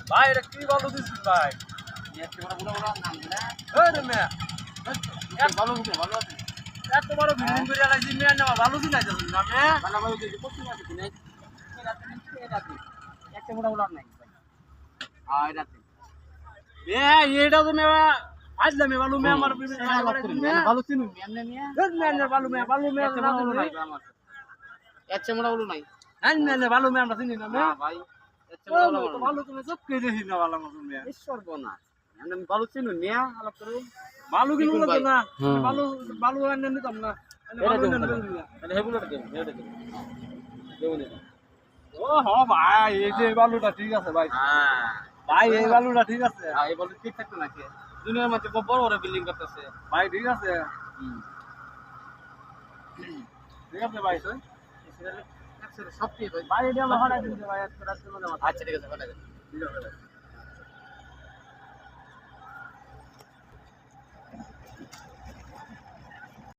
ভাই এটা কি বালু দিছিস ভাই? এত বড় বড় বড় নাম না এই রে মিয়া, ভালো হবে ভালো আছে এত বড় বিল্ডিং করে লাইছি মিয়া না বালু দিন আইতাছ না মিয়া। ভালো ভালো যে কত আছে কি নাই রাতে রাতে এত বড় বড় নাই ভাই রাতে এটা তো মিয়া আজলা মিয়া বালু মিয়া আমার ভালো চিনুন এমনি মিয়া বালু মিয়া বালু মিয়া এত বড় বড় নাই আমার এত বড় বড় নাই বালু মিয়া আমরা চিনি না মিয়া। ভাই এত বড় বড় বালু তুমি চোখ কে দেখি না বালু মিয়া। ঈশ্বর বনা এমনি ভালো চিনুন মিয়া আলাপ করুন বালু কিনু ভাই। না বালু বালু এনে নিতাম না হেগুলো দেন দেবুন ও হ ভাই এই যে বালুটা ঠিক আছে ভাই। হ্যাঁ ভাই এই বালুটা ঠিক আছে এই বলে ঠিক থাকতো নাকি দুনিয়ার মধ্যে বড় বড় বিল্ডিং করতেছে ভাই ঠিক আছে ঠিক আছে ভাই। সত্যি ভাই ভাই এটা আমার হঠাৎ ভাই আচ্ছা ঠিক আছে